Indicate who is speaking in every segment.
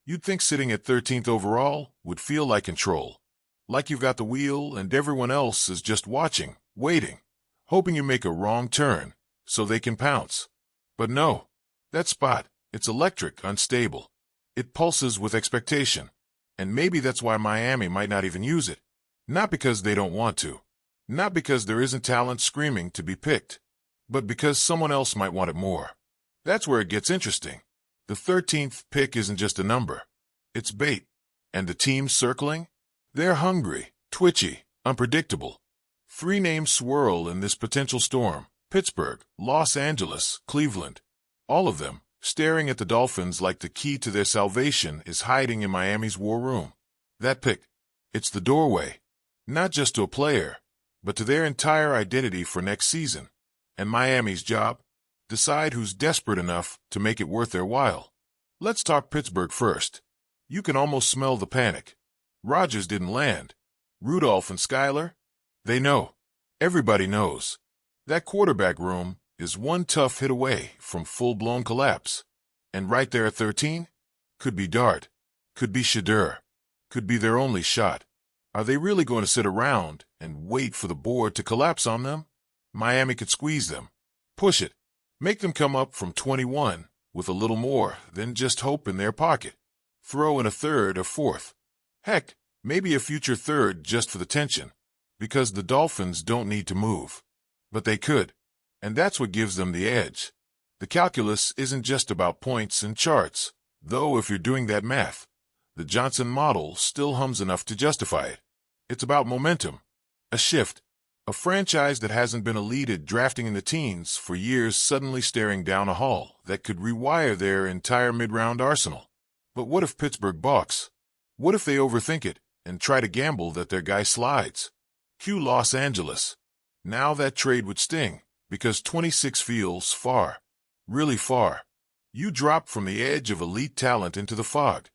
Speaker 1: You'd think sitting at 13th overall would feel like control. Like you've got the wheel and everyone else is just watching, waiting, hoping you make a wrong turn so they can pounce. But no, that spot, it's electric, unstable. It pulses with expectation. And maybe that's why Miami might not even use it. Not because they don't want to. Not because there isn't talent screaming to be picked. But because someone else might want it more. That's where it gets interesting. The 13th pick isn't just a number. It's bait. And the teams circling? They're hungry, twitchy, unpredictable. 3 names swirl in this potential storm. Pittsburgh, Los Angeles, Cleveland. All of them, staring at the Dolphins like the key to their salvation is hiding in Miami's war room. That pick, it's the doorway. Not just to a player, but to their entire identity for next season. And Miami's job? Decide who's desperate enough to make it worth their while. Let's talk Pittsburgh first. You can almost smell the panic. Rodgers didn't land. Rudolph and Skyler? They know. Everybody knows. That quarterback room is one tough hit away from full-blown collapse. And right there at 13? Could be Dart. Could be Shadur. Could be their only shot. Are they really going to sit around and wait for the board to collapse on them? Miami could squeeze them. Push it. Make them come up from 21 with a little more than just hope in their pocket. Throw in a third or fourth. Heck, maybe a future third just for the tension. Because the Dolphins don't need to move. But they could. And that's what gives them the edge. The calculus isn't just about points and charts, though if you're doing that math, the Johnson model still hums enough to justify it. It's about momentum, a shift, a franchise that hasn't been a lead at drafting in the teens for years suddenly staring down a hall that could rewire their entire mid-round arsenal. But what if Pittsburgh balks? What if they overthink it and try to gamble that their guy slides? Cue Los Angeles. Now that trade would sting, because 26 feels far, really far. You drop from the edge of elite talent into the fog,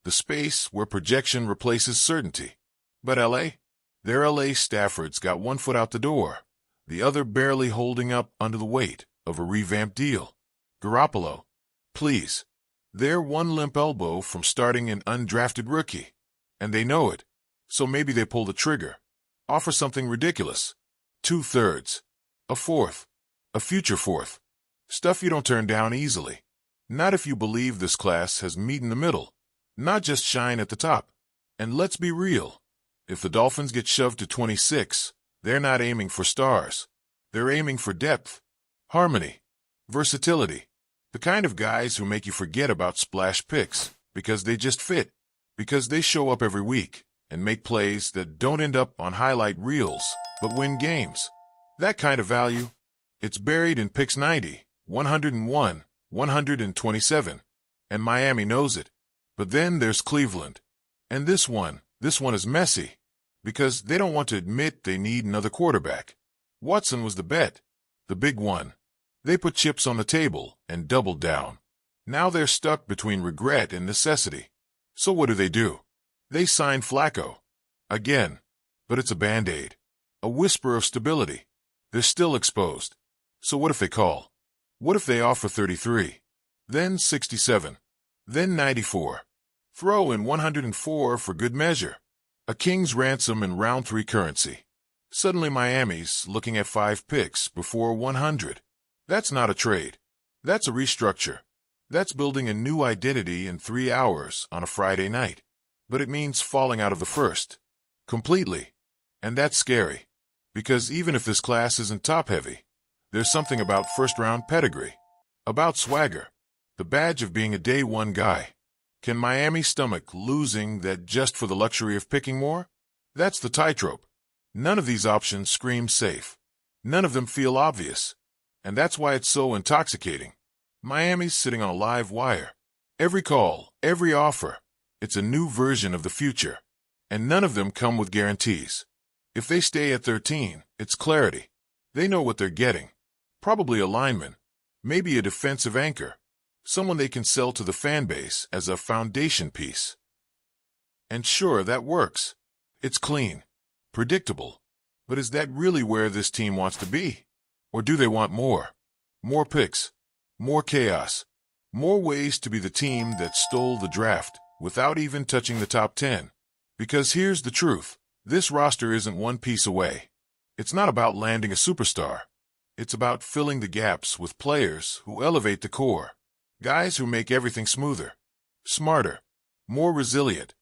Speaker 1: the space where projection replaces certainty. But L.A.? Their L.A. Stafford's got one foot out the door, the other barely holding up under the weight of a revamped deal. Garoppolo, please. They're one limp elbow from starting an undrafted rookie, and they know it. So maybe they pull the trigger. Offer something ridiculous. 2/3. A fourth. A future fourth. Stuff you don't turn down easily. Not if you believe this class has meat in the middle, not just shine at the top. And let's be real. If the Dolphins get shoved to 26, they're not aiming for stars. They're aiming for depth, harmony, versatility. The kind of guys who make you forget about splash picks because they just fit, because they show up every week and make plays that don't end up on highlight reels but win games. That kind of value, it's buried in picks 90, 101, 127, and Miami knows it. But then there's Cleveland. And this one is messy, because they don't want to admit they need another quarterback. Watson was the bet, the big one. They put chips on the table and doubled down. Now they're stuck between regret and necessity. So what do? They sign Flacco. Again. But it's a Band-Aid. A whisper of stability. They're still exposed. So what if they call? What if they offer 33? Then 67. Then 94. Throw in 104 for good measure. A king's ransom in round 3 currency. Suddenly Miami's looking at 5 picks before 100. That's not a trade. That's a restructure. That's building a new identity in 3 hours on a Friday night. But it means falling out of the first. Completely. And that's scary. Because even if this class isn't top-heavy, there's something about first-round pedigree. About swagger. The badge of being a day-one guy. Can Miami stomach losing that just for the luxury of picking more? That's the tightrope. None of these options scream safe. None of them feel obvious. And that's why it's so intoxicating. Miami's sitting on a live wire. Every call, every offer, it's a new version of the future. And none of them come with guarantees. If they stay at 13, it's clarity. They know what they're getting. Probably a lineman. Maybe a defensive anchor. Someone they can sell to the fan base as a foundation piece. And sure, that works. It's clean. Predictable. But is that really where this team wants to be? Or do they want more? More picks. More chaos. More ways to be the team that stole the draft. without even touching the top 10. Because here's the truth. This roster isn't one piece away. It's not about landing a superstar. It's about filling the gaps with players who elevate the core. Guys who make everything smoother, smarter, more resilient,